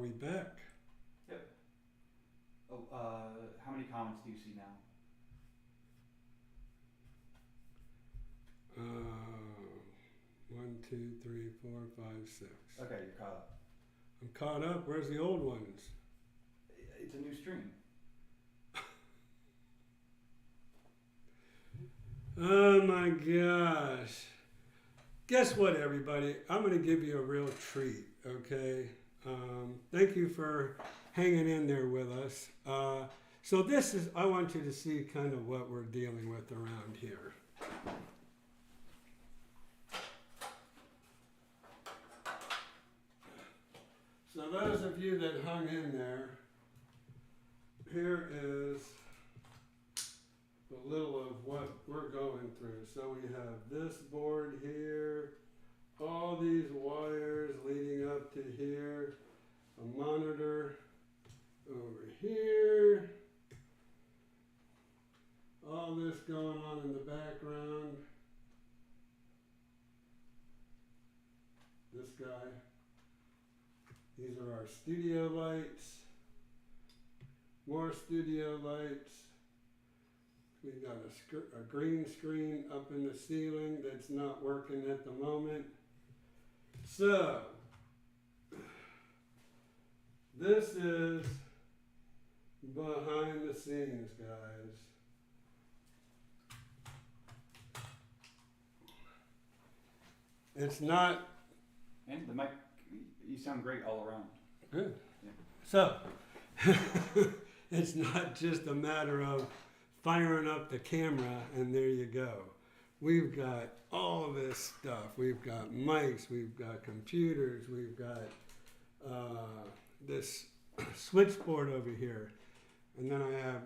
we back? Yep. Oh, how many comments do you see now? One, two, three, four, five, six. Okay, you're caught up. I'm caught up. Where's the old ones? It's a new stream. Oh my gosh. Guess what, everybody? I'm going to give you a real treat, okay? Thank you for hanging in there with us. So this is, I want you to see kind of what we're dealing with around here. So those of you that hung in there, here is a little of what we're going through. So we have this board here, all these wires leading up to here, a monitor over here, all this going on in the background. This guy. These are our studio lights. More studio lights. We've got a green screen up in the ceiling that's not working at the moment. So, this is behind the scenes, guys. It's not... And the mic, you sound great all around. Good. Yeah. So, it's not just a matter of firing up the camera and there you go. We've got all this stuff. We've got mics, we've got computers, we've got this switchboard over here. And then I have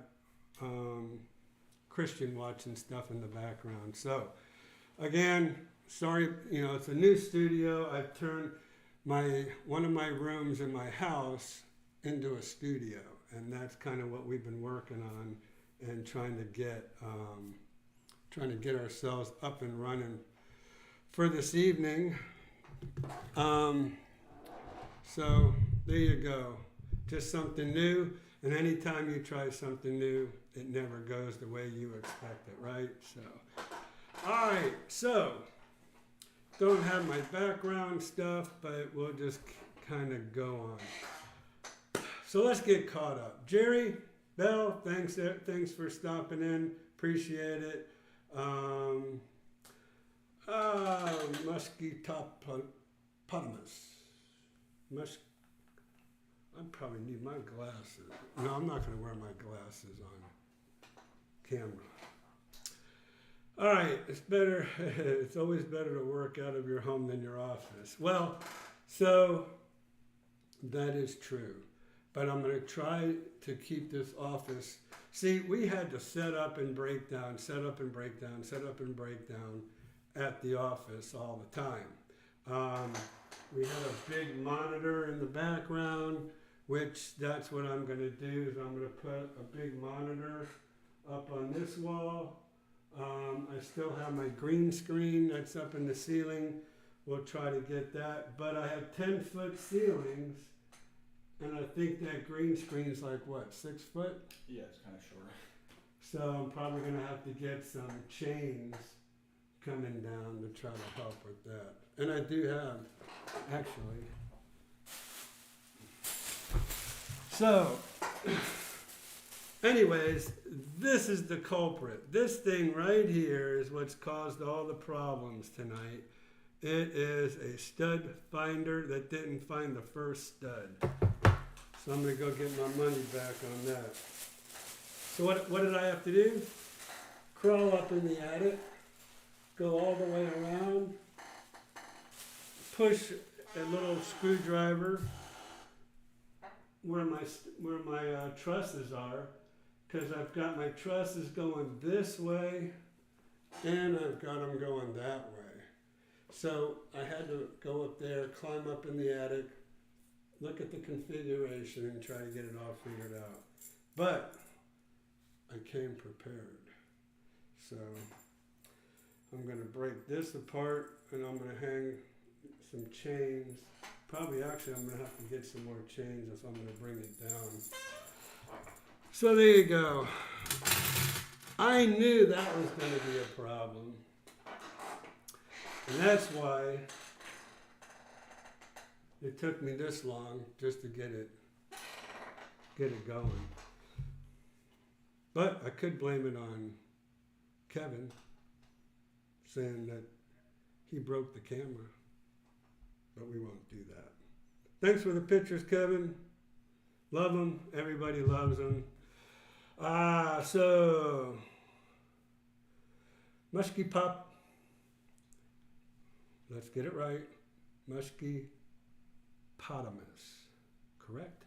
Christian watching stuff in the background. So, again, sorry, you know, it's a new studio. I've turned one of my rooms in my house into a studio, and that's kind of what we've been working on and trying to get ourselves up and running for this evening. So there you go, just something new. And anytime you try something new, it never goes the way you expect it, right? So, all right, so. Don't have my background stuff, but we'll just kind of go on. So let's get caught up. Jerry, Bell, thanks for stopping in. Appreciate it. Musketopotamus. I probably need my glasses. No, I'm not going to wear my glasses on camera. All right, it's better. It's always better to work out of your home than your office. Well, so that is true. But I'm going to try to keep this office. See, we had to set up and break down, set up and break down, set up and break down at the office all the time. We had a big monitor in the background, which that's what I'm going to do is I'm going to put a big monitor up on this wall. I still have my green screen that's up in the ceiling. We'll try to get that. But I have 10-foot ceilings, and I think that green screen's like, what, 6 foot? Yeah, it's kind of short. So I'm probably going to have to get some chains coming down to try to help with that. And I do have, actually. So... anyways, this is the culprit. This thing right here is what's caused all the problems tonight. It is a stud finder that didn't find the first stud. So I'm going to go get my money back on that. So what did I have to do? Crawl up in the attic, go all the way around, push a little screwdriver where my trusses are, because I've got my trusses going this way and I've got them going that way. So I had to go up there, climb up in the attic, look at the configuration and try to get it all figured out. But I came prepared. So I'm going to break this apart and I'm going to hang some chains Probably actually I'm gonna have to get some more change if I'm gonna bring it down. So there you go. I knew that was gonna be a problem. And that's why it took me this long just to get it going. But I could blame it on Kevin, saying that he broke the camera. But we won't do that. Thanks for the pictures, Kevin. Love them. Everybody loves them. So musky pop. Let's get it right. Musky potamus. Correct?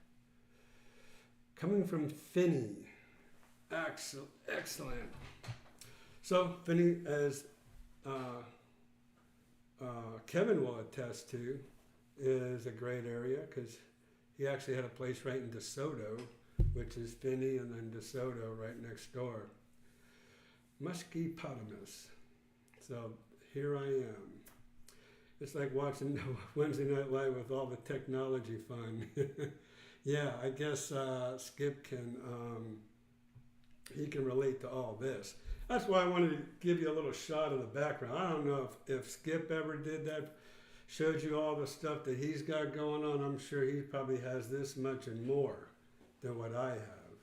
Coming from Finney. Excellent. So Finney, as Kevin will attest to, is a great area because he actually had a place right in DeSoto, which is Finney, and then DeSoto right next door. Musky potamus. So here I am. It's like watching Wednesday Night Live with all the technology fun. Yeah, I guess Skip can, he can relate to all this. That's why I wanted to give you a little shot of the background. I don't know if Skip ever did that, showed you all the stuff that he's got going on. I'm sure he probably has this much and more than what I have.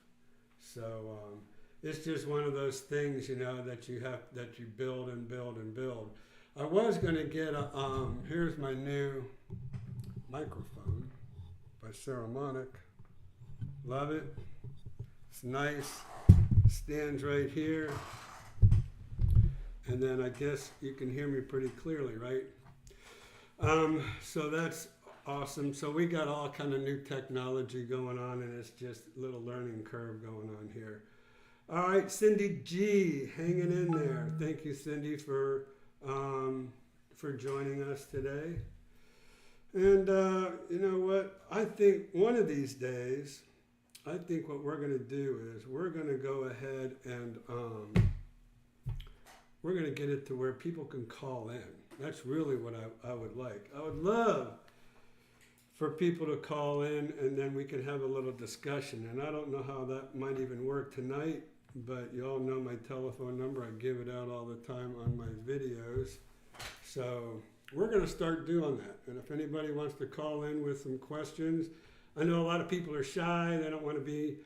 So it's just one of those things, you know, that you build and build and build. I was going to get here's my new microphone by Ceramonic. Love it. It's nice. Stands right here. And then I guess you can hear me pretty clearly, right? So that's awesome. So we got all kind of new technology going on, and it's just a little learning curve going on here. All right, Cindy G, hanging in there. Thank you, Cindy, for joining us today. And you know what? I think one of these days, I think what we're going to do is we're going to go ahead and we're going to get it to where people can call in. That's really what I would like. I would love for people to call in, and then we can have a little discussion. And I don't know how that might even work tonight, but you all know my telephone number. I give it out all the time on my videos. So we're going to start doing that. And if anybody wants to call in with some questions, I know a lot of people are shy. They don't want to be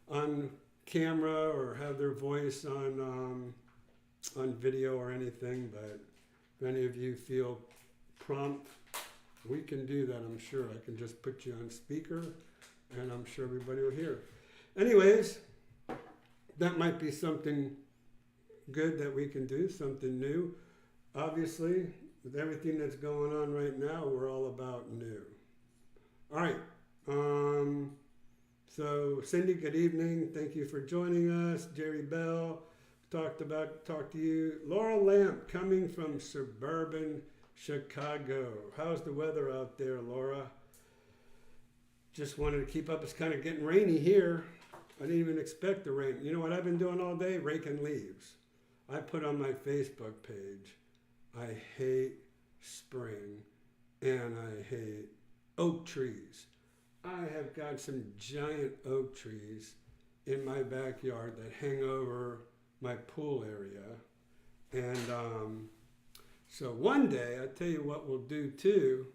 on camera or have their voice on video or anything, but if any of you feel prompt, we can do that, I'm sure. I can just put you on speaker, and I'm sure everybody will hear. Anyways, that might be something good that we can do, something new. Obviously, with everything that's going on right now, we're all about new. All right. So Cindy, good evening. Thank you for joining us. Jerry Bell, talked to you. Laura Lamp, coming from suburban Chicago. How's the weather out there, Laura? Just wanted to keep up. It's kind of getting rainy here. I didn't even expect the rain. You know what I've been doing all day? Raking leaves. I put on my Facebook page, I hate spring and I hate oak trees. I have got some giant oak trees in my backyard that hang over my pool area. And so one day, I'll tell you what we'll do too,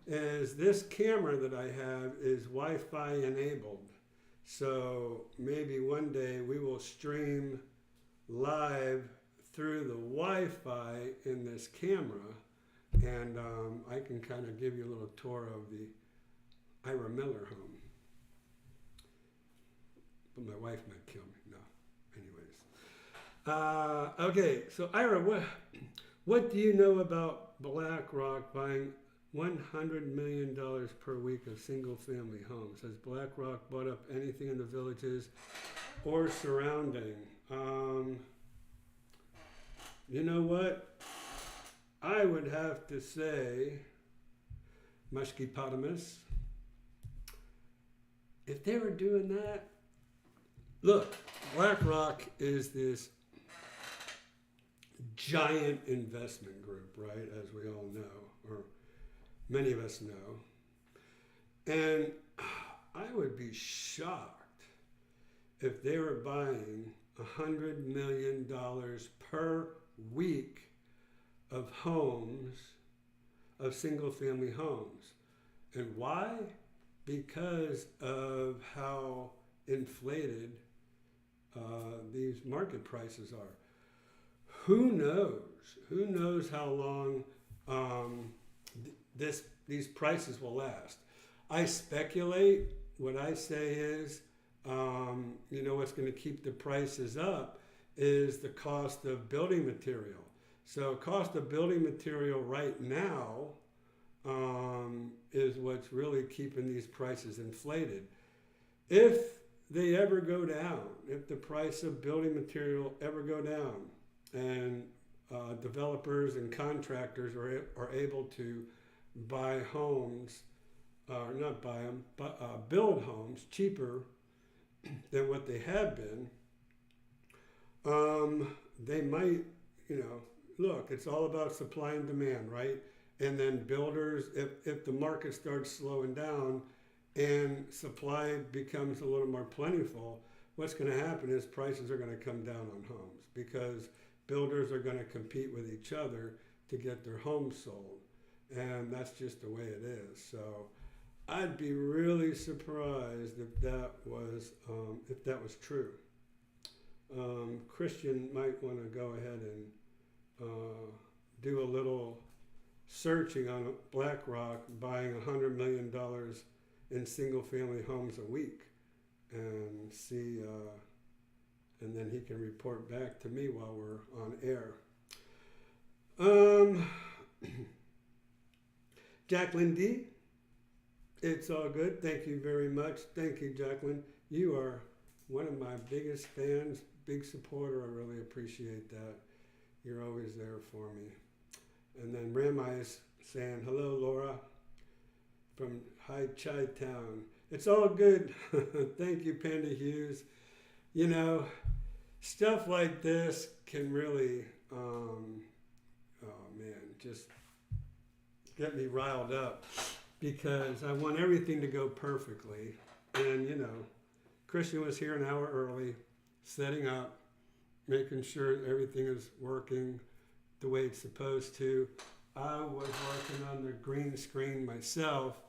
is this camera that I have is Wi-Fi enabled. So maybe one day we will stream live through the Wi-Fi in this camera, and I can kind of give you a little tour of the Ira Miller home. But my wife might kill me. No. Anyways. Okay, so Ira, what do you know about Blackrock buying $100 million per week of single-family homes? Has Blackrock bought up anything in the villages or surrounding? You know what? I would have to say Mushkippotamus. If they were doing that, look, Blackrock is this giant investment group, right? As we all know, or many of us know. And I would be shocked if they were buying $100 million per week of homes, of single-family homes. And why? Because of how inflated these market prices are. Who knows? Who knows how long these prices will last? I speculate. What I say is, what's going to keep the prices up is the cost of building material. So cost of building material right now is what's really keeping these prices inflated. If they ever go down, if the price of building material ever go down, and developers and contractors are able to buy homes, or not buy them, but build homes cheaper than what they have been, they might, look, it's all about supply and demand, right? And then builders, if the market starts slowing down and supply becomes a little more plentiful, what's going to happen is prices are going to come down on homes because builders are going to compete with each other to get their homes sold. And that's just the way it is. So I'd be really surprised if that was true. Christian might want to go ahead and do a little searching on Blackrock, buying $100 million in single-family homes a week, and see, and then he can report back to me while we're on air. Jacqueline D., it's all good. Thank you very much. Thank you, Jacqueline. You are one of my biggest fans, big supporter. I really appreciate that. You're always there for me. And then Ramai is saying, hello, Laura, from High Chai Town. It's all good. Thank you, Panda Hughes. Stuff like this can really, just get me riled up because I want everything to go perfectly. And, Christian was here an hour early, setting up, making sure everything is working the way it's supposed to. I was working on the green screen myself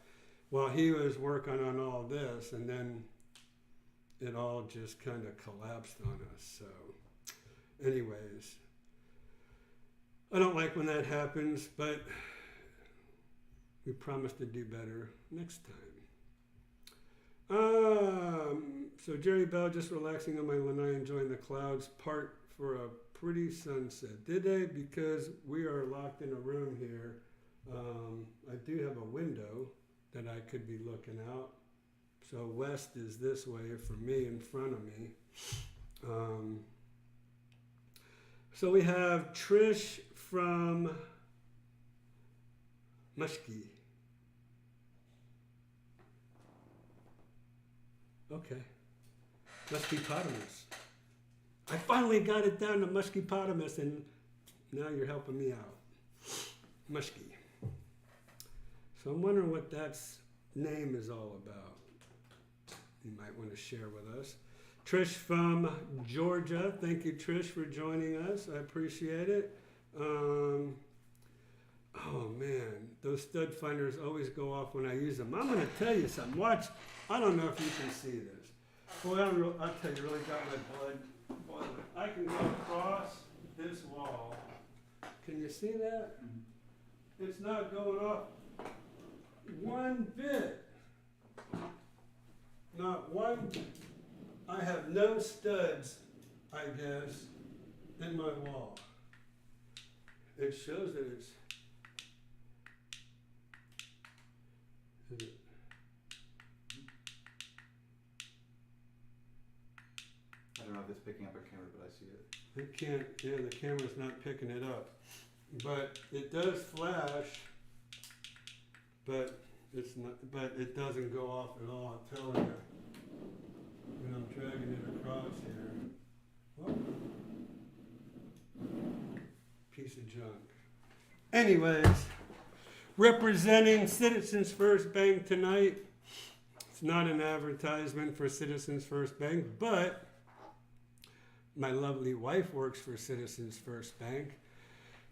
while he was working on all this, and then it all just kind of collapsed on us. So anyways, I don't like when that happens, but we promise to do better next time. So Jerry Bell, just relaxing on my lanai, enjoying the clouds, part for a pretty sunset. Did they? Because we are locked in a room here. I do have a window that I could be looking out. So west is this way for me, in front of me. So we have Trish from Muskie. Okay. Muskie-potamus. I finally got it down to Muskie-potamus, and now you're helping me out. Muskie. So I'm wondering what that name is all about. You might want to share with us. Trish from Georgia. Thank you, Trish, for joining us. I appreciate it. Oh, man. Those stud finders always go off when I use them. I'm going to tell you something. Watch. I don't know if you can see this. Boy, I'll tell you, really got my blood boiling. I can go across this wall. Can you see that? It's not going off one bit. Not one. I have no studs, I guess, in my wall. It shows that it's. I don't know if it's picking up a camera, but I see it. It can't, yeah, the camera's not picking it up. But it does flash, but it's not, but it doesn't go off at all, I'm telling you. When I'm dragging it across here. Whoa. Piece of junk. Anyways, representing Citizens First Bank tonight, It's not an advertisement for Citizens First Bank, but my lovely wife works for Citizens First Bank,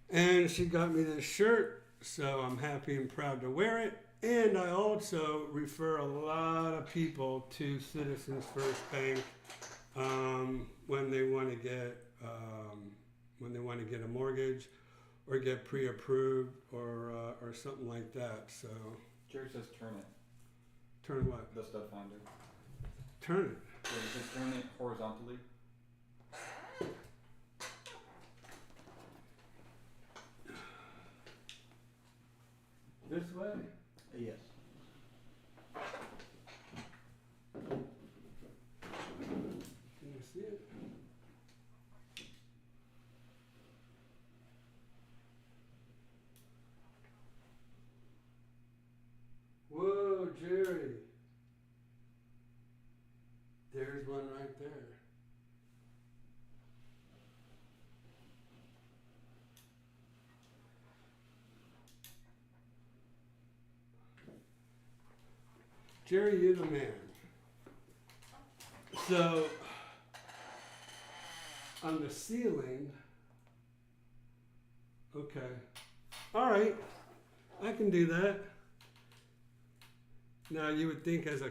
and she got me this shirt, so I'm happy and proud to wear it. And I also refer a lot of people to Citizens First Bank when they want to get a mortgage or get pre-approved or something like that. So Jerry says turn it. turn what? The stud finder. Turn it. Yeah, you just turn it horizontally. This way? Yes. Can you see it? Whoa, Jerry. There's one right there. Jerry, you're the man. So, on the ceiling, okay. All right, I can do that. Now, you would think as a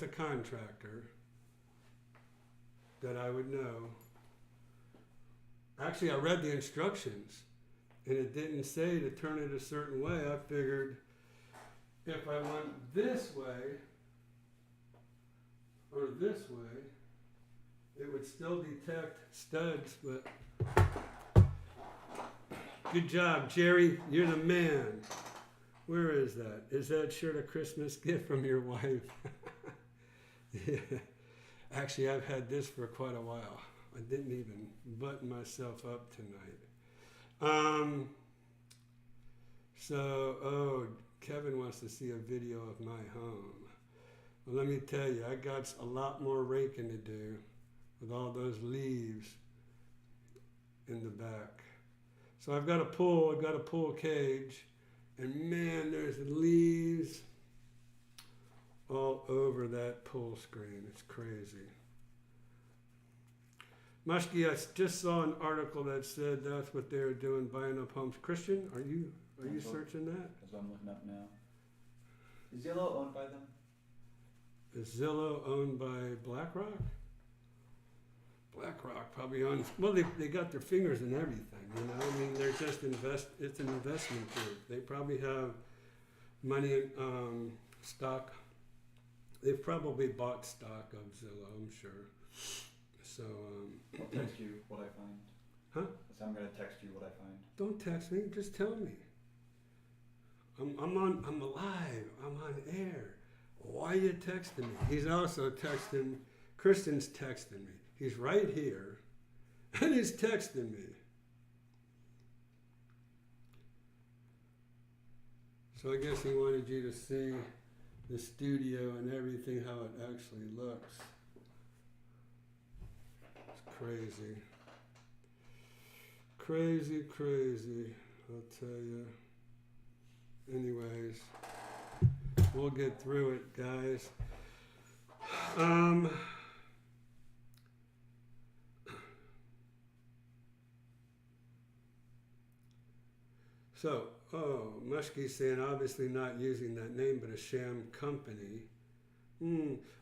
contractor that I would know. Actually, I read the instructions, and it didn't say to turn it a certain way. I figured if I went this way or this way, it would still detect studs, but good job, Jerry. You're the man. Where is that? Is that shirt a Christmas gift from your wife? Yeah. Actually, I've had this for quite a while. I didn't even button myself up tonight. Kevin wants to see a video of my home. Well, let me tell you, I got a lot more raking to do with all those leaves in the back. So I've got a pool cage, and man, there's leaves all over that pool screen. It's crazy. Mushki, I just saw an article that said that's what they're doing, buying up homes. Christian, are you searching that? That's what I'm looking up now. Is Zillow owned by them? Is Zillow owned by Blackrock? Blackrock probably owns. Well, they got their fingers in everything. You know, I mean, they're just It's an investment group. They probably have money in stock. They've probably bought stock of Zillow, I'm sure. So. I'll text you what I find. Huh? So I'm gonna text you what I find. Don't text me. Just tell me. I'm alive. I'm on air. Why are you texting me? He's also texting. Kristen's texting me. He's right here, and he's texting me. So I guess he wanted you to see the studio and everything, how it actually looks. It's crazy. Crazy, crazy, I'll tell you. Anyways, we'll get through it, guys. Mushki's saying obviously not using that name, but a sham company.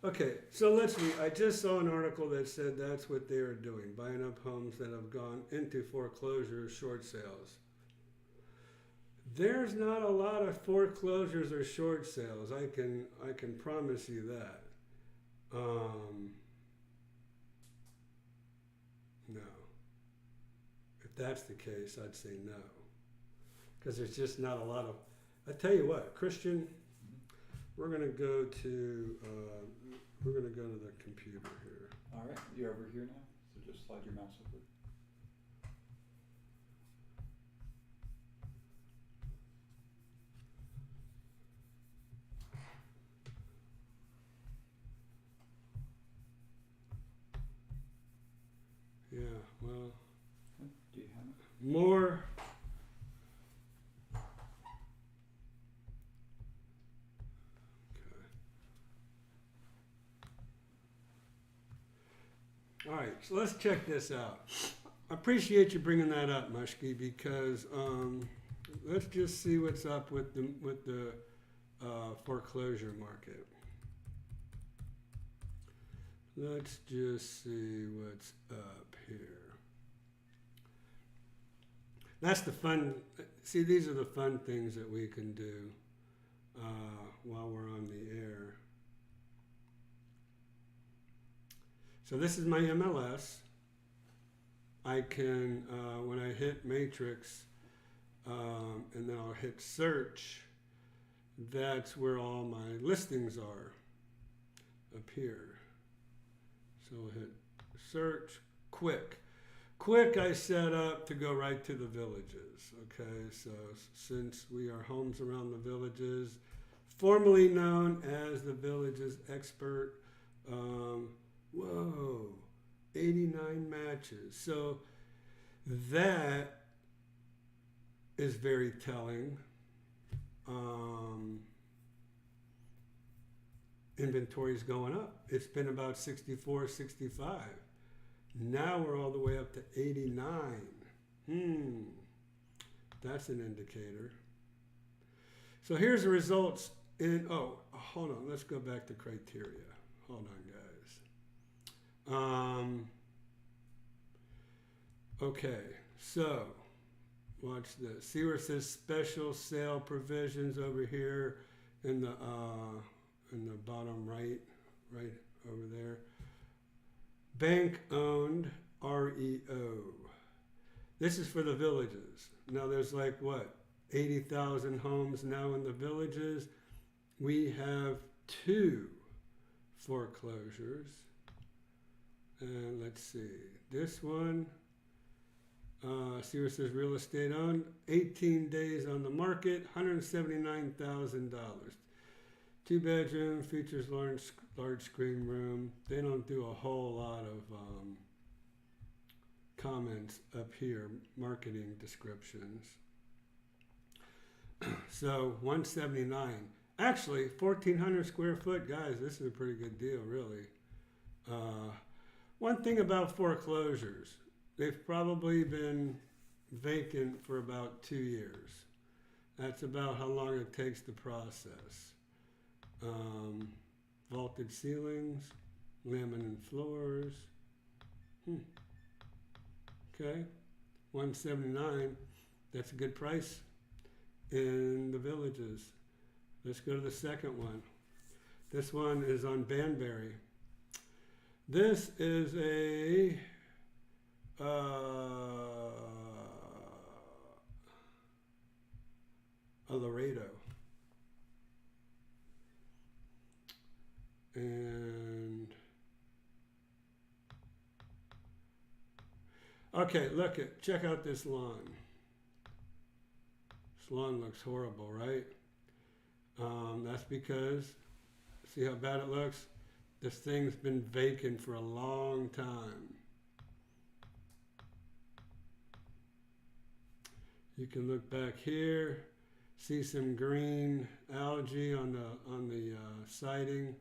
Okay, so let's read. I just saw an article that said that's what they are doing, buying up homes that have gone into foreclosure or short sales. There's not a lot of foreclosures or short sales. I can promise you that. No. If that's the case, I'd say no. Because there's just not a lot of. I tell you what, Christian, we're gonna go to the computer here. All right, you're over here now. So just slide your mouse over. Yeah, well. Do you have it? More. Okay. so let's check this out. I appreciate you bringing that up, Mushki, because let's just see what's up with the foreclosure market. Let's just see what's up here. That's the fun. See, these are the fun things that we can do while we're on the air. So this is my MLS. I can, when I hit matrix, and then I'll hit search, that's where all my listings are, up here. So we'll hit search, quick. Quick I set up to go right to the villages, okay? So since we are homes around the villages, formerly known as the Villages Expert, whoa, 89 matches. So that is very telling. Inventory is going up. It's been about 64, 65. Now we're all the way up to 89. That's an indicator. So here's the results in, hold on, let's go back to criteria. Hold on, guys. Okay, so watch this. See where it says special sale provisions over here in the bottom right over there. Bank owned REO. This is for the villages. Now there's like what, 80,000 homes now in the villages. We have 2 foreclosures. And let's see, this one, see where it says real estate owned, 18 days on the market, $179,000. 2-bedroom, features large screen room. They don't do a whole lot of comments up here, marketing descriptions. So 179. Actually, 1,400 square foot, guys. This is a pretty good deal, really. One thing about foreclosures, they've probably been vacant for about 2 years. That's about how long it takes to process. Vaulted ceilings, laminate floors. Okay, 179. That's a good price in the villages. Let's go to the second one. This one is on Banbury. This is a Laredo. And okay, check out this lawn. This lawn looks horrible, right? That's because, see how bad it looks? This thing's been vacant for a long time. You can look back here, see some green algae on the siding.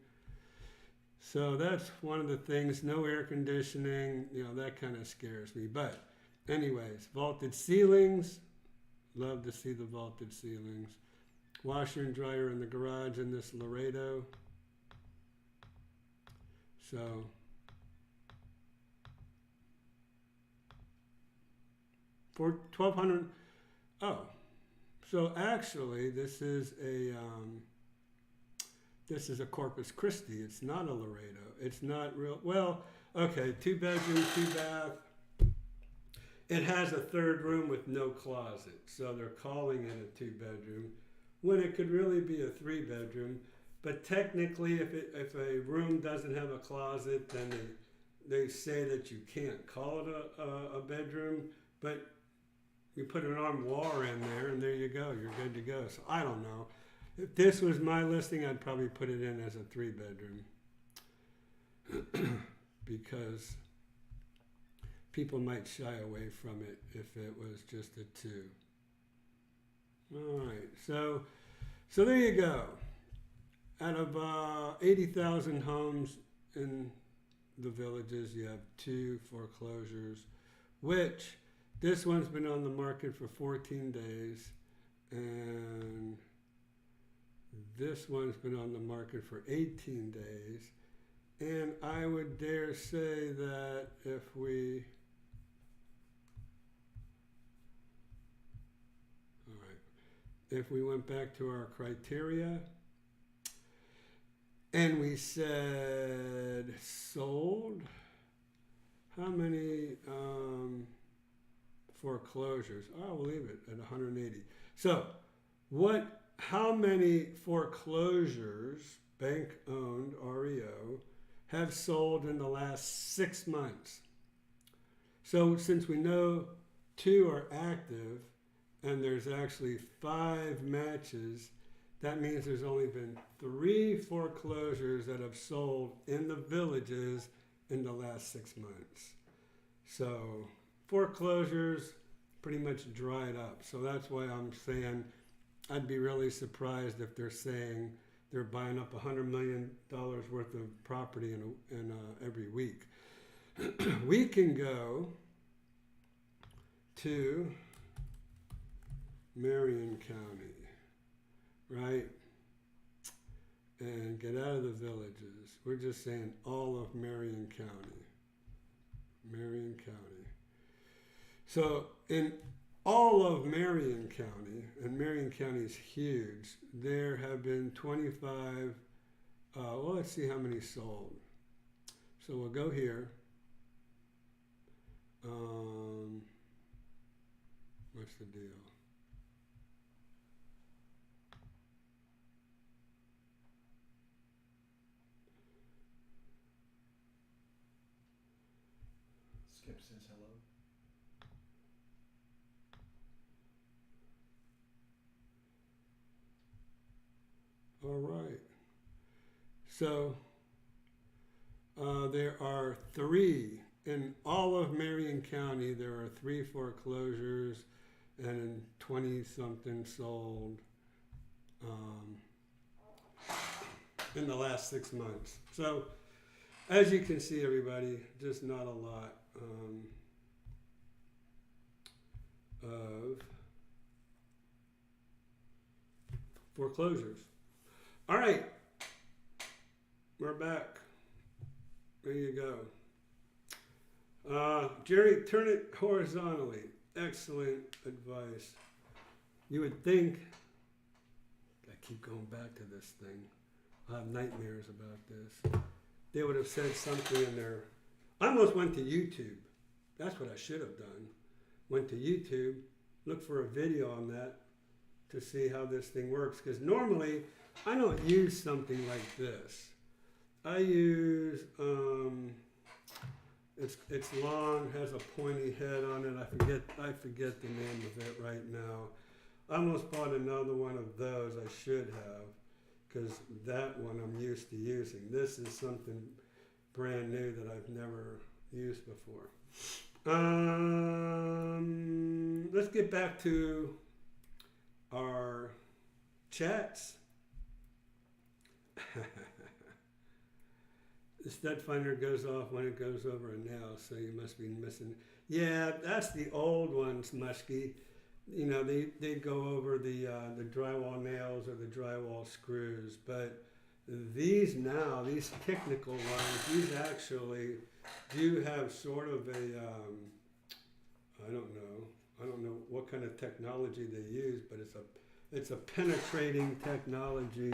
So that's one of the things, no air conditioning, that kind of scares me. But anyways, vaulted ceilings, love to see the vaulted ceilings. Washer and dryer in the garage in this Laredo. So, for 1,200, so actually this is a Corpus Christi. It's not a Laredo. It's not real. Well, okay, 2-bedroom, 2-bath. It has a 3rd room with no closet. So they're calling it a 2-bedroom when it could really be a 3-bedroom. But technically, if a room doesn't have a closet, then they say that you can't call it a bedroom. But you put an armed wall in there, and there you go. You're good to go. So I don't know. If this was my listing, I'd probably put it in as a 3-bedroom because people might shy away from it if it was just a 2. All right, so there you go. Out of 80,000 homes in the villages, you have 2 foreclosures, which this one's been on the market for 14 days, and this one's been on the market for 18 days. And I would dare say that if we, all right, if we went back to our criteria and we said sold, how many foreclosures? I'll leave it at 180. So how many foreclosures, bank-owned REO, have sold in the last 6 months? So since we know 2 are active and there's actually 5 matches, that means there's only been 3 foreclosures that have sold in the villages in the last 6 months. So foreclosures pretty much dried up. So that's why I'm saying I'd be really surprised if they're saying they're buying up $100 million worth of property in every week. We can go to Marion County, right? And get out of the villages. We're just saying all of Marion County. Marion County. So in all of Marion County, and Marion County is huge, there have been 25, well, let's see how many sold. So we'll go here. What's the deal? Skip says hello. All right. So there are 3 in all of Marion County. There are 3 foreclosures, and 20-something sold in the last 6 months. So as you can see, everybody, just not a lot of foreclosures. All right, we're back. There you go. Jerry, turn it horizontally. Excellent advice. You would think, I keep going back to this thing. I have nightmares about this. They would have said something in there. I almost went to YouTube. That's what I should have done. Went to YouTube, looked for a video on that to see how this thing works. Because normally, I don't use something like this. I use, it's long, has a pointy head on it. I forget the name of it right now. I almost bought another one of those. I should have, because that one I'm used to using. This is something brand new that I've never used before. Let's get back to our chats. The stud finder goes off when it goes over a nail, so you must be missing. Yeah, that's the old ones, Muskie. You know, they go over the drywall nails or the drywall screws, but these now, these technical ones, these actually do have sort of a, I don't know what kind of technology they use, but it's a penetrating technology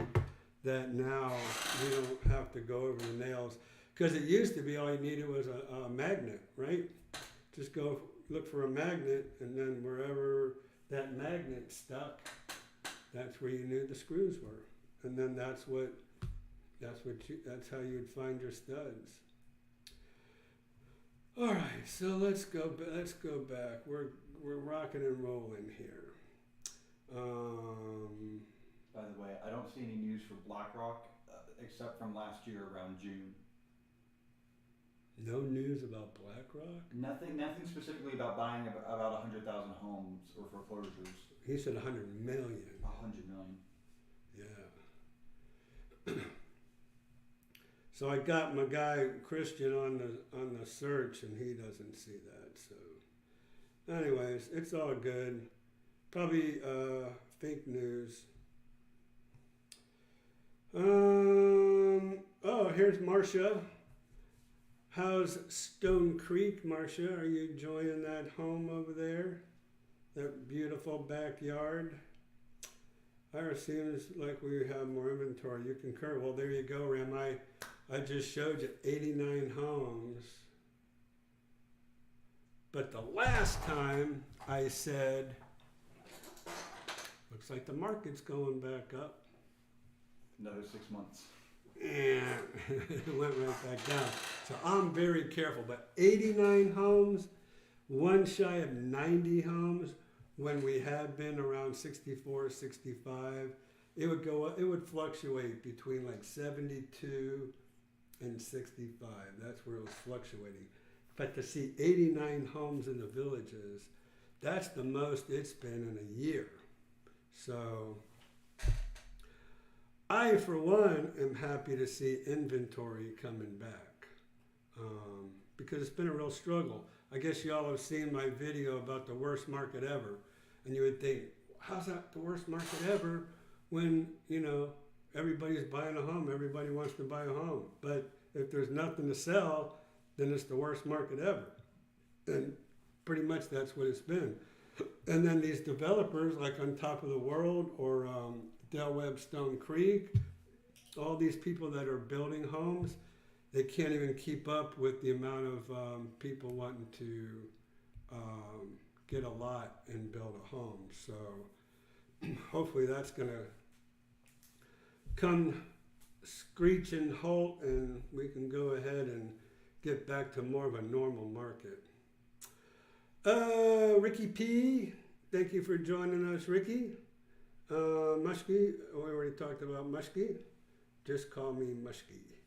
that now you don't have to go over the nails. Because it used to be all you needed was a magnet, right? Just go look for a magnet, and then wherever that magnet stuck, that's where you knew the screws were. And then that's how you'd find your studs. All right, so let's go back. We're rocking and rolling here. By the way, I don't see any news for Blackrock except from last year around June. No news about Blackrock? Nothing specifically about buying about 100,000 homes or foreclosures. He said 100 million. 100 million. Yeah. So I got my guy Christian on the search, and he doesn't see that. So, anyways, it's all good. Probably fake news. Oh, here's Marcia. How's Stone Creek, Marcia? Are you enjoying that home over there? That beautiful backyard? It seems like we have more inventory. You concur? Well, there you go, Ram. I just showed you 89 homes. But the last time I said, looks like the market's going back up. Another 6 months. And it went right back down. So I'm very careful. But 89 homes, one shy of 90 homes, when we had been around 64, 65, it would go up, it would fluctuate between like 72 and 65. That's where it was fluctuating. But to see 89 homes in the villages, that's the most it's been in a year. So I, for one, am happy to see inventory coming back because it's been a real struggle. I guess y'all have seen my video about the worst market ever, and you would think, how's that the worst market ever when, everybody's buying a home, everybody wants to buy a home. But if there's nothing to sell, then it's the worst market ever. And pretty much that's what it's been. And then these developers like On Top of the World or Del Webb Stone Creek, all these people that are building homes, they can't even keep up with the amount of people wanting to get a lot and build a home. So hopefully that's going to come screech and halt, and we can go ahead and get back to more of a normal market. Ricky P, thank you for joining us, Ricky. Muskie, we already talked about Muskie. Just call me Muskie.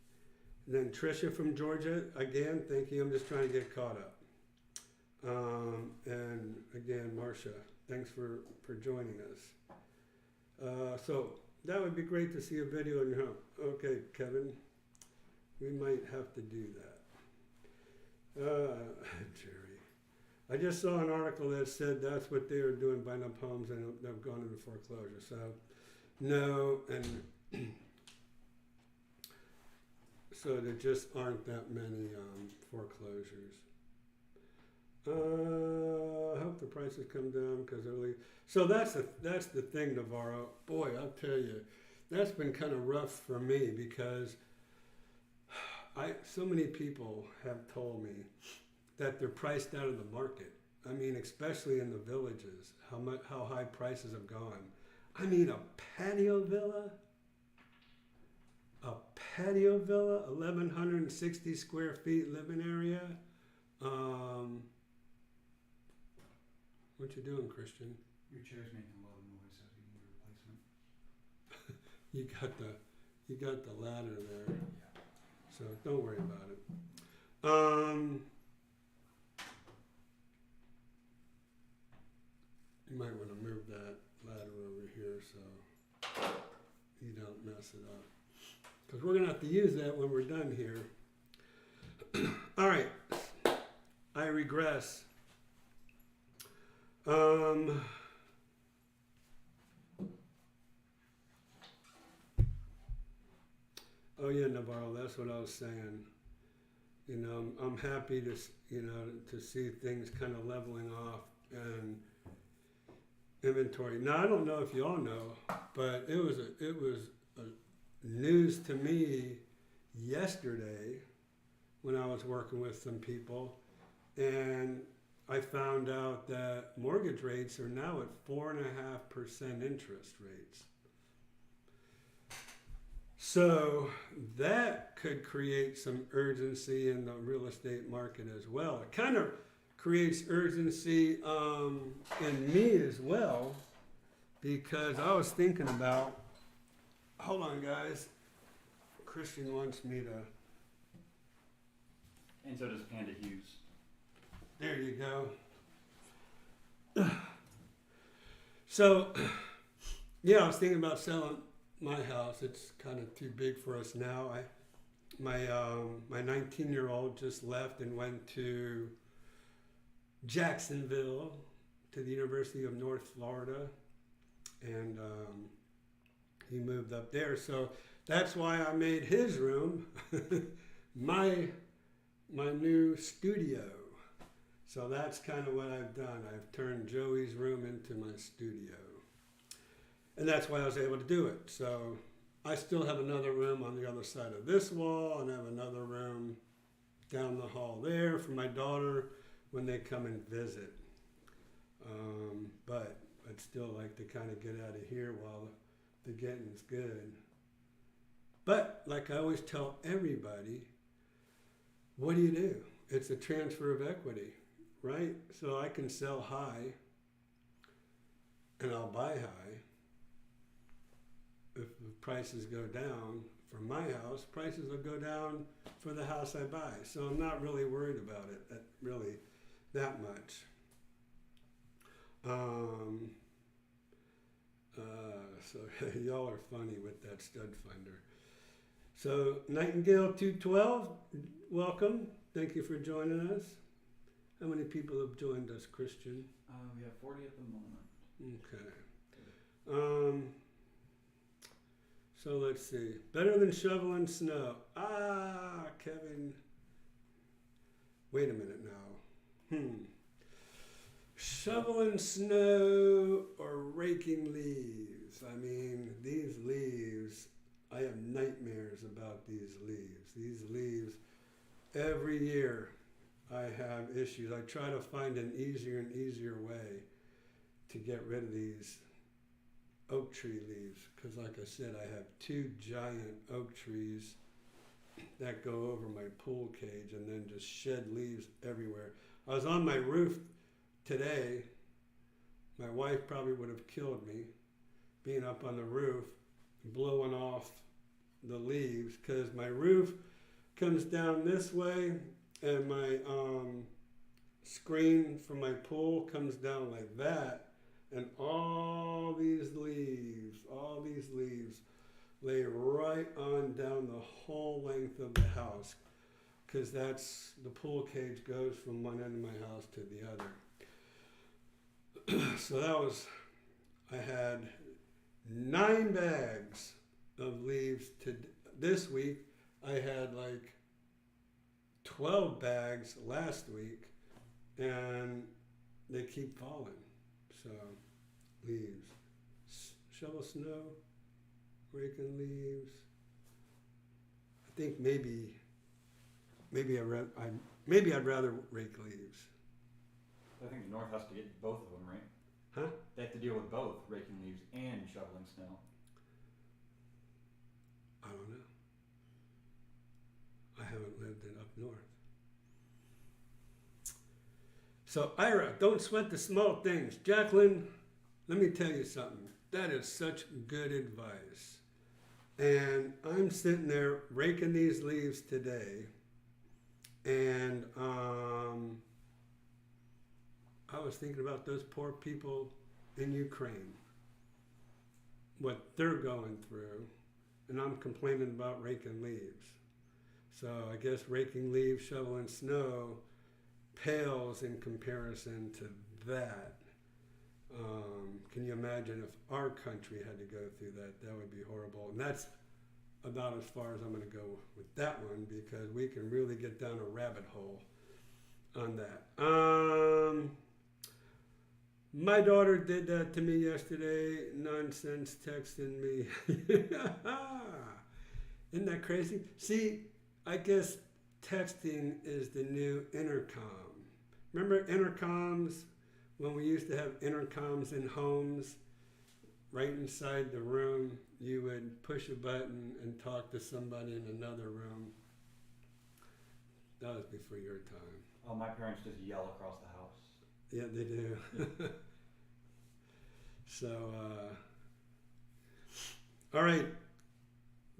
And then Trisha from Georgia, again, thank you. I'm just trying to get caught up. And again, Marcia, thanks for joining us. So that would be great to see a video in your home. Okay, Kevin, we might have to do that. Jerry, I just saw an article that said that's what they are doing, buying up homes and they've gone into foreclosure. So no, and so there just aren't that many foreclosures. I hope the prices come down because early. So that's the thing, Navarro. Boy, I'll tell you, that's been kind of rough for me because so many people have told me that they're priced out of the market. I mean, especially in the villages, how high prices have gone. I mean, a patio villa, 1,160 square feet living area. What you doing, Christian? Your chair's making a lot of noise, so you need a replacement. You got the ladder there, Yeah. so don't worry about it. You might want to move that ladder over here so you don't mess it up. Because we're going to have to use that when we're done here. All right. I regress. Oh yeah, Navarro, that's what I was saying. I'm happy to see things kind of leveling off and inventory. Now I don't know if you all know, but it was news to me yesterday when I was working with some people, and I found out that mortgage rates are now at 4.5% interest rates. So that could create some urgency in the real estate market as well. It kind of creates urgency in me as well, because I was thinking about, hold on guys, Christian wants me to. And so does Panda Hughes. There you go. So, yeah, I was thinking about selling my house. It's kind of too big for us now. my 19-year-old just left and went to Jacksonville to the University of North Florida, and he moved up there. So that's why I made his room my new studio. So that's kind of what I've done. I've turned Joey's room into my studio. And that's why I was able to do it. So I still have another room on the other side of this wall, and I have another room down the hall there for my daughter when they come and visit. But I'd still like to kind of get out of here while the getting's good. But like I always tell everybody, what do? It's a transfer of equity, right? So I can sell high and I'll buy high. If the prices go down for my house, prices will go down for the house I buy. So I'm not really worried about it that much. So y'all are funny with that stud finder. So Nightingale 212, welcome. Thank you for joining us. How many people have joined us, Christian? We have 40 at the moment. Okay. So let's see. Better than shoveling snow. Kevin. Wait a minute now. Shoveling snow or raking leaves. I mean, these leaves, I have nightmares about these leaves. These leaves, every year I have issues. I try to find an easier and easier way to get rid of these oak tree leaves, because like I said, I have 2 giant oak trees that go over my pool cage and then just shed leaves everywhere. I was on my roof today. My wife probably would have killed me being up on the roof blowing off the leaves, because my roof comes down this way and my screen for my pool comes down like that. And all these leaves lay right on down the whole length of the house, because that's the pool cage goes from one end of my house to the other. So I had 9 bags of leaves this week. I had like 12 bags last week, and they keep falling. So, leaves. Shovel snow, raking leaves. I think maybe I'd rather rake leaves. I think the North has to get both of them, right? Huh? They have to deal with both, raking leaves and shoveling snow. I don't know. I haven't lived in up north. So Ira, don't sweat the small things. Jacqueline, let me tell you something. That is such good advice. And I'm sitting there raking these leaves today, and I was thinking about those poor people in Ukraine, what they're going through, and I'm complaining about raking leaves. So I guess raking leaves, shoveling snow pales in comparison to that. Can you imagine if our country had to go through that? That would be horrible. And that's about as far as I'm going to go with that one, because we can really get down a rabbit hole on that. My daughter did that to me yesterday. Nonsense texting me. Isn't that crazy? See, I guess texting is the new intercom. Remember intercoms? When we used to have intercoms in homes, right inside the room, you would push a button and talk to somebody in another room. That was before your time. Oh, my parents just yell across the house. Yeah, they do. Yeah. So, all right.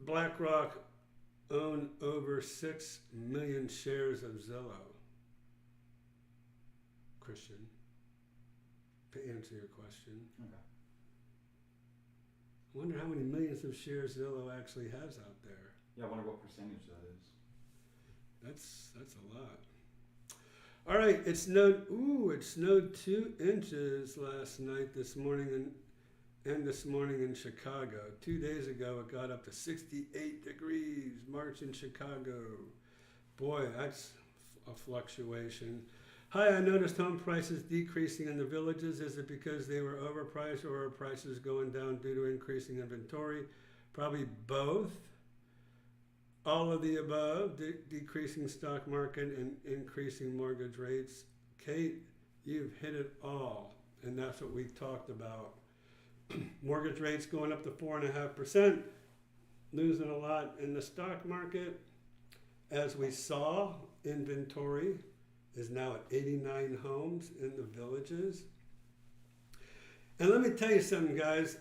Blackrock own over 6 million shares of Zillow. Christian, to answer your question. Okay. I wonder how many millions of shares Zillow actually has out there. Yeah, I wonder what percentage that is. That's a lot. All right, it snowed. It snowed 2 inches last night, this morning, and this morning in Chicago. 2 days ago, it got up to 68 degrees. March in Chicago. Boy, that's a fluctuation. Hi, I noticed home prices decreasing in the villages. Is it because they were overpriced, or are prices going down due to increasing inventory? Probably both. All of the above, decreasing stock market and increasing mortgage rates. Kate, you've hit it all, and that's what we talked about. Mortgage rates going up to 4.5%, losing a lot in the stock market. As we saw, inventory is now at 89 homes in the villages. And let me tell you something, guys.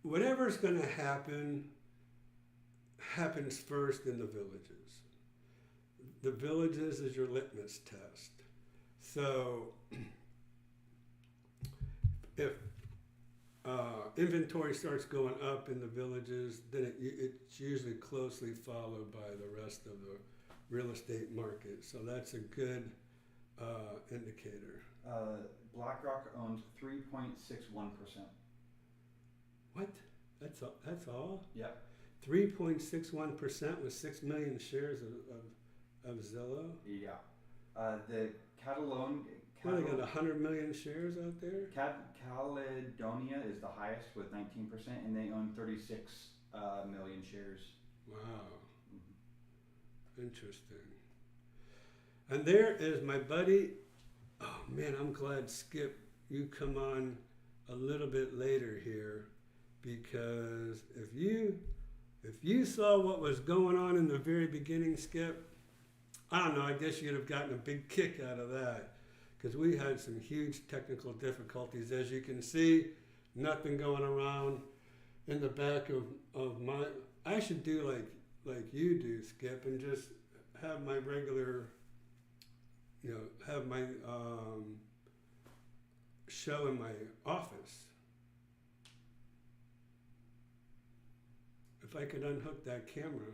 Whatever's going to happen happens first in the villages. The villages is your litmus test. So if inventory starts going up in the villages, then it's usually closely followed by the rest of the real estate market. So that's a good indicator. BlackRock owns 3.61%. What? That's all? Yep. 3.61% with 6 million shares of Zillow. Yeah. The Catalan. Well, they got 100 million shares out there. Caledonia is the highest with 19%, and they own 36 million shares. Wow. Mm-hmm. Interesting. And there is my buddy. Oh man, I'm glad, Skip, you come on a little bit later here, because if you saw what was going on in the very beginning, Skip, I don't know, I guess you'd have gotten a big kick out of that, because we had some huge technical difficulties. As you can see, nothing going around in the back of my, I should do like you do, Skip, and just have my regular, have my show in my office. If I could unhook that camera.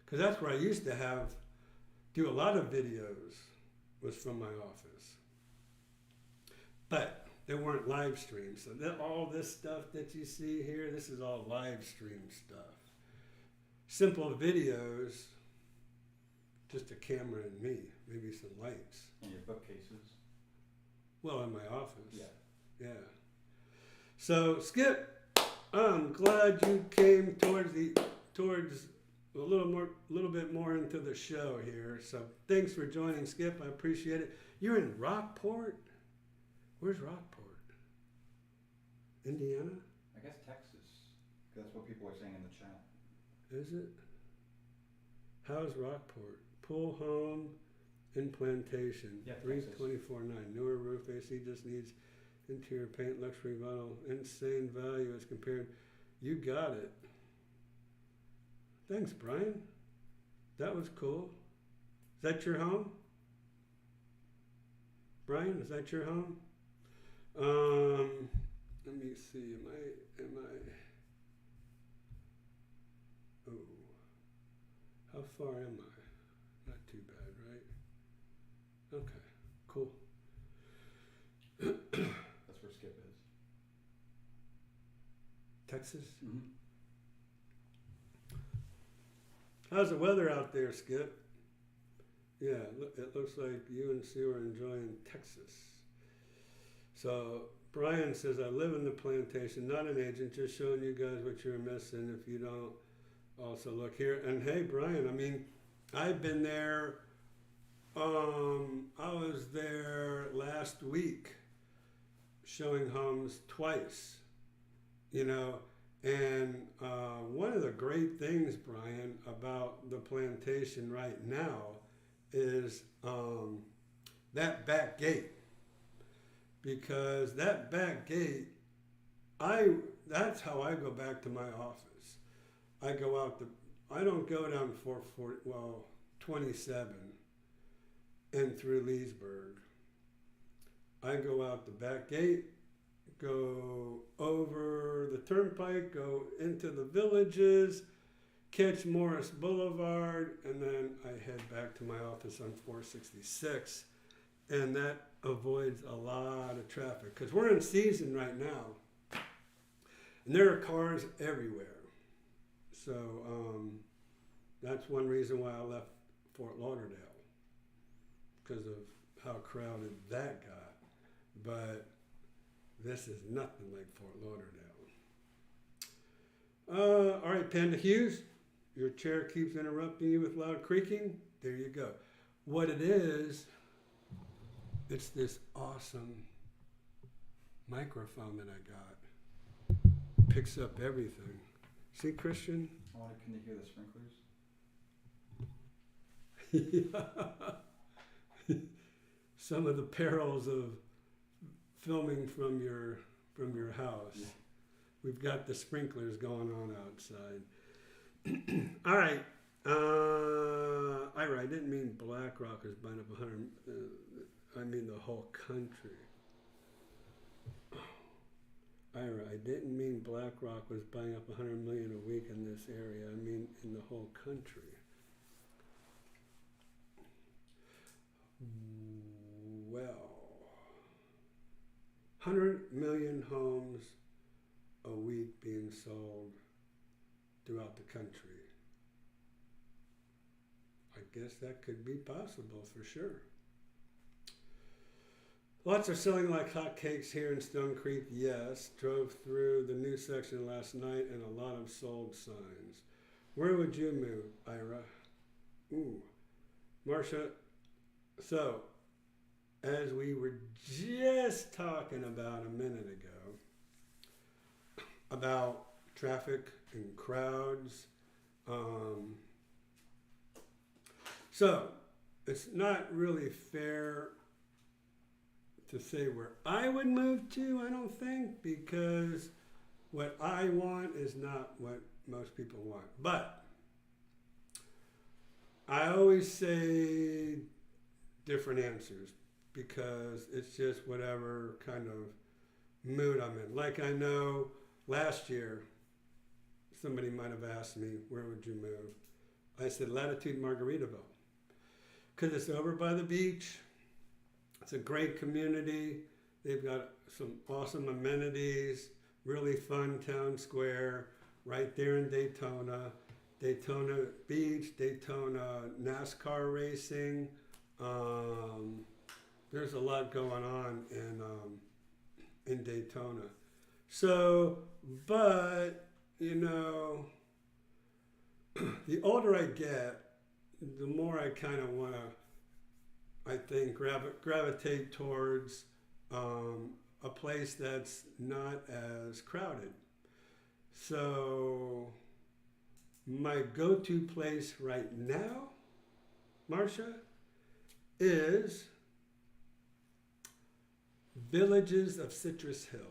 Because that's where I used to do a lot of videos, was from my office. But there weren't live streams. So all this stuff that you see here, this is all live stream stuff. Simple videos, just a camera and me, maybe some lights. And your bookcases. Well, in my office. Yeah. Yeah. So Skip, I'm glad you came towards a little bit more into the show here. So thanks for joining, Skip. I appreciate it. You're in Rockport? Where's Rockport? Indiana? I guess Texas. That's what people are saying in the chat. Is it? How's Rockport? Pool home in Plantation. Yeah, 324.9. Newer roof, AC just needs interior paint, luxury vinyl, insane value as compared. You got it. Thanks, Brian. That was cool. Is that your home? Brian, is that your home? Let me see. Am I? Oh, how far am I? Not too bad, right? Okay, cool. That's where Skip is. Texas? Mm-hmm. How's the weather out there, Skip? Yeah, it looks like you and Sue are enjoying Texas. So Brian says, I live in the plantation, not an agent, just showing you guys what you're missing if you don't also look here. And hey, Brian, I mean, I've been there. I was there last week showing homes twice, and one of the great things, Brian, about the plantation right now is that back gate. Because that back gate, that's how I go back to my office. I go out I don't go down 27 and through Leesburg. I go out the back gate go over the turnpike, go into the villages, catch Morris Boulevard, and then I head back to my office on 466. And that avoids a lot of traffic because we're in season right now. And there are cars everywhere. So that's one reason why I left Fort Lauderdale, because of how crowded that got. But this is nothing like Fort Lauderdale. All right, Panda Hughes, your chair keeps interrupting you with loud creaking. There you go. What it is, it's this awesome microphone that I got. Picks up everything. See, Christian? Oh, can you hear the sprinklers? Yeah. Some of the perils of filming from your house. Yeah. We've got the sprinklers going on outside. All right. Ira, I didn't mean Blackrock is buying up 100. I mean the whole country. Ira, I didn't mean Blackrock was buying up 100 million a week in this area. I mean in the whole country. Well, 100 million homes a week being sold throughout the country. I guess that could be possible for sure. Lots are selling like hotcakes here in Stone Creek, yes. Drove through the new section last night and a lot of sold signs. Where would you move, Ira? Ooh, Marcia. So, as we were just talking about a minute ago, about traffic and crowds. So, it's not really fair to say where I would move to, I don't think, because what I want is not what most people want. But I always say different answers because it's just whatever kind of mood I'm in. Like I know last year, somebody might have asked me, where would you move? I said Latitude Margaritaville, because it's over by the beach. It's a great community. They've got some awesome amenities, really fun town square right there in Daytona. Daytona Beach, Daytona NASCAR racing. There's a lot going on in Daytona. So, but, you know, the older I get, the more I kind of want to, I think, gravitate towards a place that's not as crowded. So my go-to place right now, Marcia, is Villages of Citrus Hills.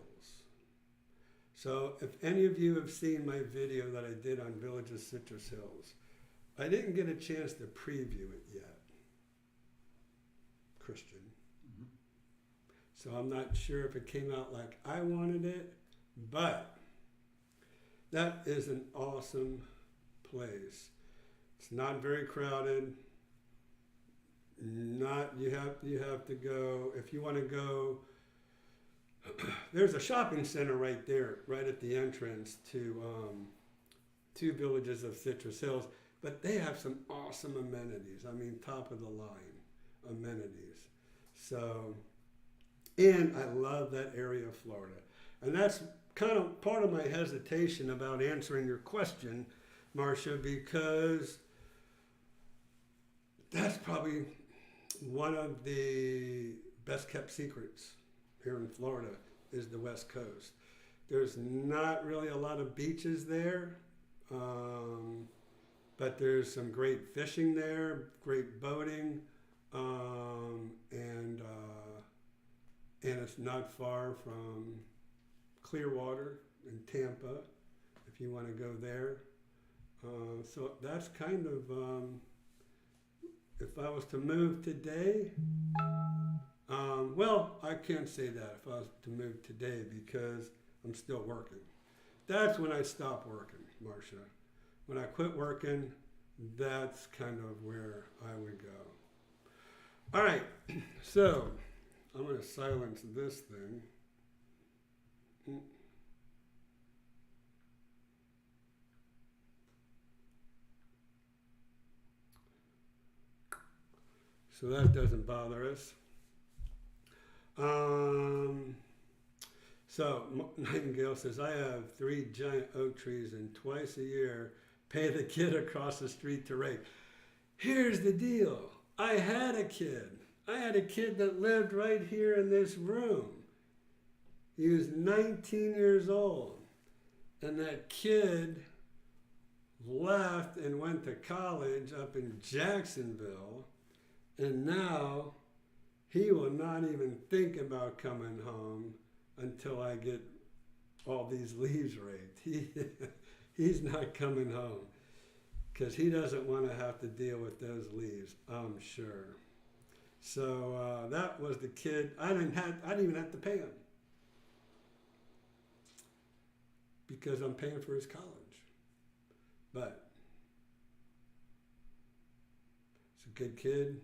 So if any of you have seen my video that I did on Villages Citrus Hills, I didn't get a chance to preview it yet, Christian. Mm-hmm. So I'm not sure if it came out like I wanted it, but that is an awesome place. It's not very crowded. You have to go, if you want to go, there's a shopping center right there, right at the entrance to Villages of Citrus Hills, but they have some awesome amenities. I mean, top of the line amenities. So, and I love that area of Florida. And that's kind of part of my hesitation about answering your question, Marcia, because that's probably one of the best kept secrets here in Florida is the West Coast. There's not really a lot of beaches there, but there's some great fishing there, great boating, and it's not far from Clearwater in Tampa, if you want to go there. So that's kind of, if I was to move today, Well, I can't say that if I was to move today because I'm still working. That's when I stop working, Marcia. When I quit working, that's kind of where I would go. All right, so I'm going to silence this thing. So that doesn't bother us. So Nightingale says, I have 3 giant oak trees and twice a year pay the kid across the street to rake. Here's the deal. I had a kid that lived right here in this room. He was 19 years old. And that kid left and went to college up in Jacksonville. And now he will not even think about coming home until I get all these leaves raked. He's not coming home because he doesn't want to have to deal with those leaves, I'm sure. So that was the kid. I didn't even have to pay him because I'm paying for his college. But it's a good kid.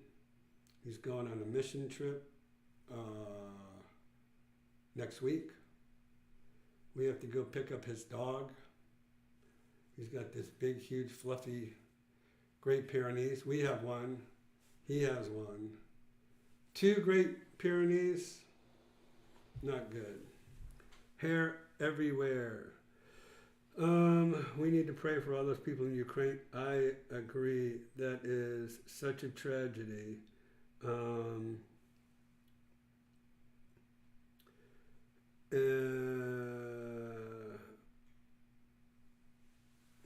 He's going on a mission trip next week. We have to go pick up his dog. He's got this big, huge, fluffy Great Pyrenees. We have one. He has one. 2 Great Pyrenees, not good. Hair everywhere. We need to pray for all those people in Ukraine. I agree. That is such a tragedy.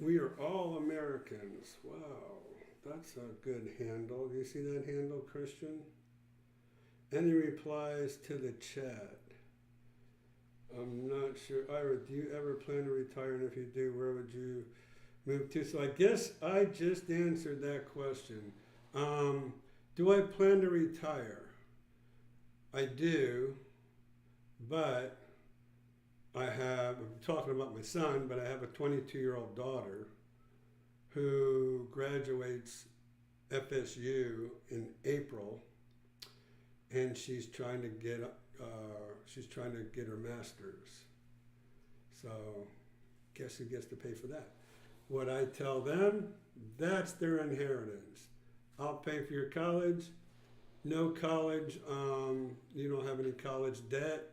We are all Americans. Wow, that's a good handle. Do you see that handle, Christian? Any replies to the chat? I'm not sure. Ira, do you ever plan to retire? And if you do, where would you move to? So I guess I just answered that question. Do I plan to retire? I do, but I'm talking about my son, but I have a 22-year-old daughter who graduates FSU in April, and she's trying to get her master's. So, guess who gets to pay for that? What I tell them, that's their inheritance. I'll pay for your college. No college, you don't have any college debt.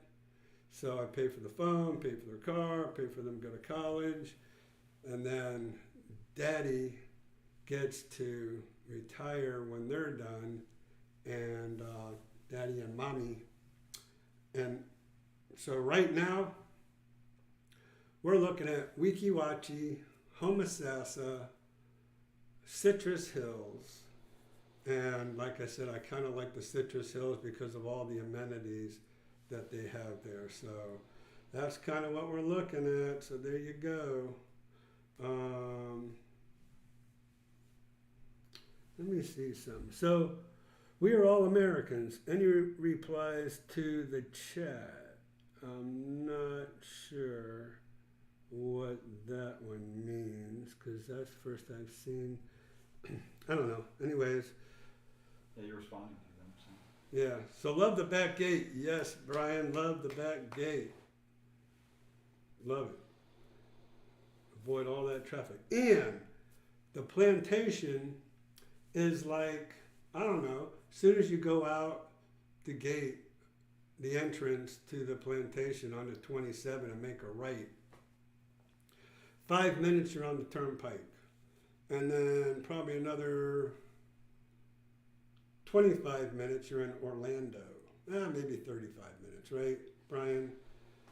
So I pay for the phone, pay for their car, pay for them to go to college. And then daddy gets to retire when they're done. And daddy and mommy. And so right now, we're looking at Weeki Wachee, Homosassa, Citrus Hills. And like I said, I kind of like the Citrus Hills because of all the amenities that they have there. So that's kind of what we're looking at. So there you go. Let me see something. So we are all Americans. Any replies to the chat? I'm not sure what that one means because that's the first I've seen. I don't know. Anyways. Yeah, you're responding to them. So. Yeah. So love the back gate. Yes, Brian, love the back gate. Love it. Avoid all that traffic. And the plantation is like, I don't know, as soon as you go out the gate, the entrance to the plantation on the 27 and make a right, 5 minutes you're on the turnpike. And then probably another 25 minutes you're in Orlando. Maybe 35 minutes, right, Brian?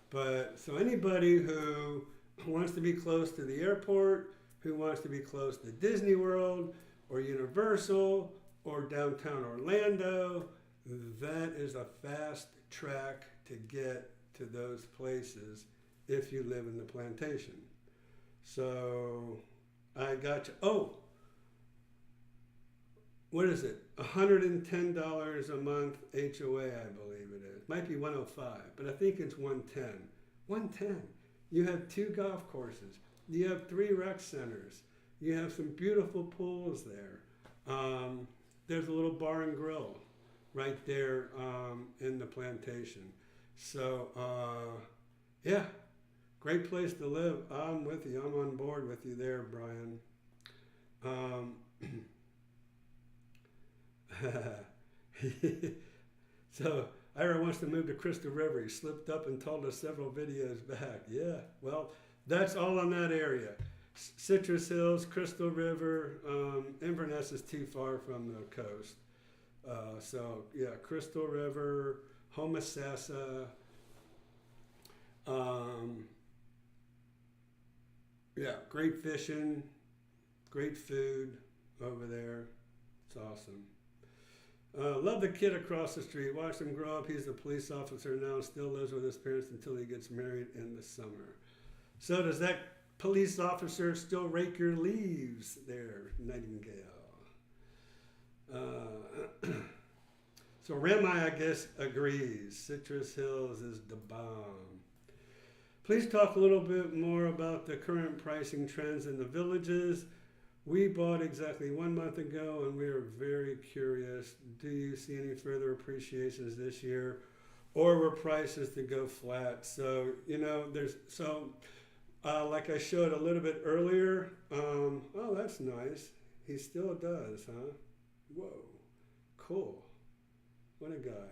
But so anybody who wants to be close to the airport, who wants to be close to Disney World or Universal or downtown Orlando, that is a fast track to get to those places if you live in the plantation. So I got you. Oh, what is it? $110 a month HOA, I believe it is. Might be 105, but I think it's 110. 110. You have 2 golf courses. You have 3 rec centers. You have some beautiful pools there. There's a little bar and grill right there in the plantation. So, yeah, great place to live. I'm with you. I'm on board with you there, Brian. So Ira wants to move to Crystal River. He slipped up and told us several videos back. Yeah, well, that's all in that area. Citrus Hills, Crystal River, Inverness is too far from the coast. So yeah, Crystal River, Homosassa, yeah, great fishing, great food over there. It's awesome. Love the kid across the street. Watched him grow up. He's a police officer now, still lives with his parents until he gets married in the summer. So does that police officer still rake your leaves there, Nightingale? So Remi, I guess, agrees. Citrus Hills is the bomb. Please talk a little bit more about the current pricing trends in the villages. We bought exactly 1 month ago and we are very curious. Do you see any further appreciations this year, or were prices to go flat? So, you know, like I showed a little bit earlier, oh, that's nice. He still does, huh? Whoa, cool. What a guy.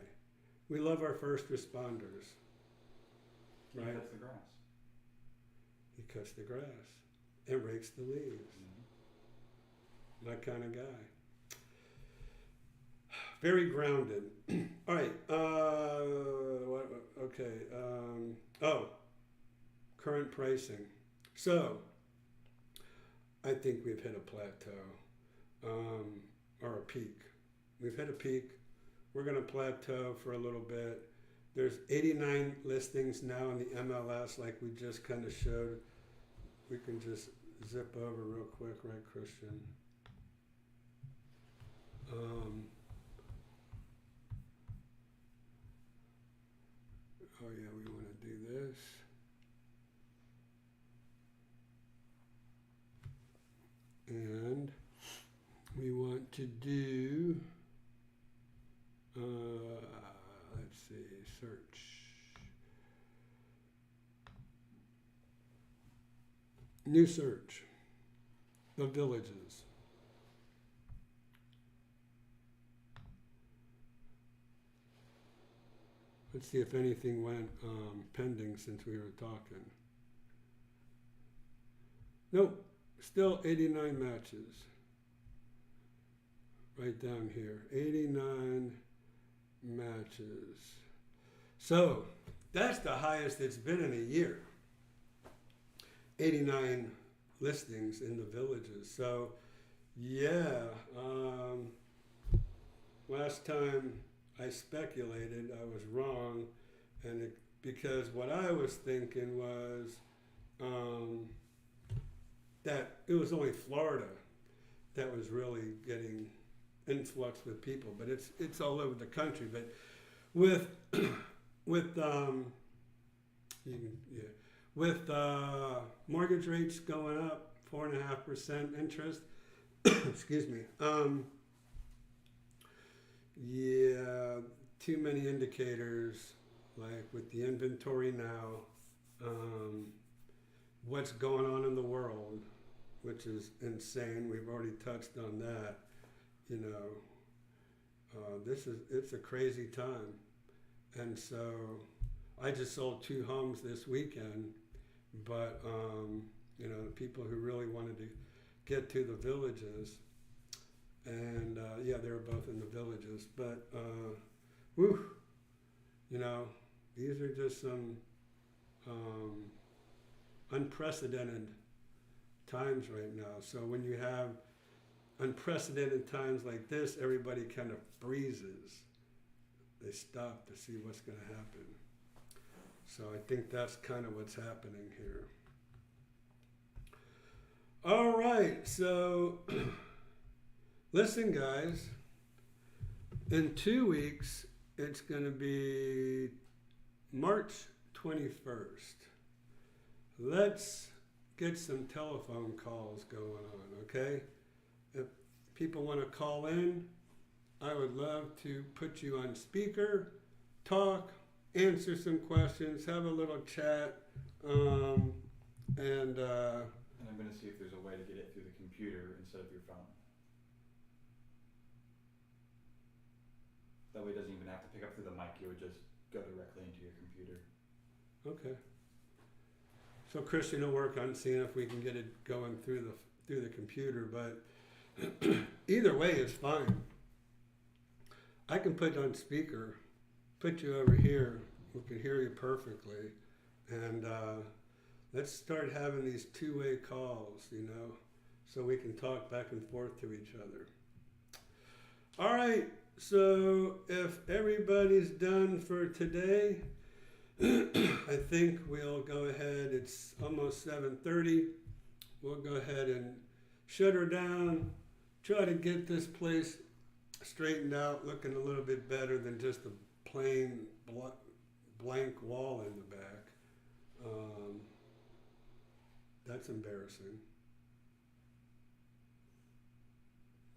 We love our first responders. Right? He cuts the grass. He cuts the grass and rakes the leaves. My kind of guy. Very grounded. All right. Okay. Current pricing. So, I think we've hit a plateau or a peak. We've hit a peak. We're going to plateau for a little bit. There's 89 listings now in the MLS, like we just kind of showed. We can just zip over real quick, right, Christian? Oh yeah, we want to do this. And we want to do, let's see, search. New search, the villages. Let's see if anything went pending since we were talking. Nope, still 89 matches. Right down here, 89 matches. So that's the highest it's been in a year. 89 listings in the villages. So yeah, last time I speculated, I was wrong, and because what I was thinking was that it was only Florida that was really getting influx with people, but it's all over the country. But with mortgage rates going up 4.5% interest, excuse me. Yeah, too many indicators, like with the inventory now, what's going on in the world, which is insane. We've already touched on that. You know, it's a crazy time. And so I just sold 2 homes this weekend, but, you know, the people who really wanted to get to the villages, and yeah, they were both in the villages, but you know, these are just some unprecedented times right now. So when you have unprecedented times like this, everybody kind of freezes. They stop to see what's going to happen. So I think that's kind of what's happening here. All right, so listen, guys, in 2 weeks, it's going to be March 21st. Let's get some telephone calls going on, okay? If people want to call in, I would love to put you on speaker, talk, answer some questions, have a little chat, And I'm going to see if there's a way to get it through the computer instead of your phone. That way it doesn't even have to pick up through the mic. It would just go directly into your computer. Okay. So Christian will work on seeing if we can get it going through the computer, but either way is fine. I can put on speaker, put you over here. We can hear you perfectly, and let's start having these two-way calls, so we can talk back and forth to each other. All right. So if everybody's done for today, I think we'll go ahead. It's almost 7:30. We'll go ahead and shut her down. Try to get this place straightened out, looking a little bit better than just a plain blank wall in the back. That's embarrassing.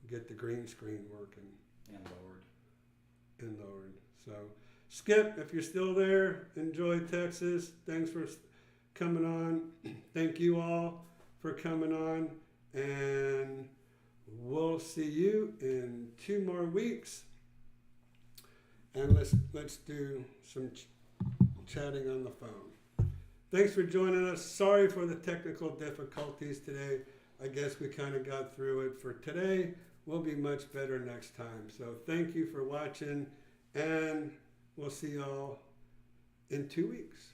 Get the green screen working. And lowered. So, Skip, if you're still there, enjoy Texas. Thanks for coming on. Thank you all for coming on. And we'll see you in 2 more weeks. And let's do some chatting on the phone. Thanks for joining us. Sorry for the technical difficulties today. I guess we kind of got through it for today. We'll be much better next time. So thank you for watching, and we'll see y'all in 2 weeks.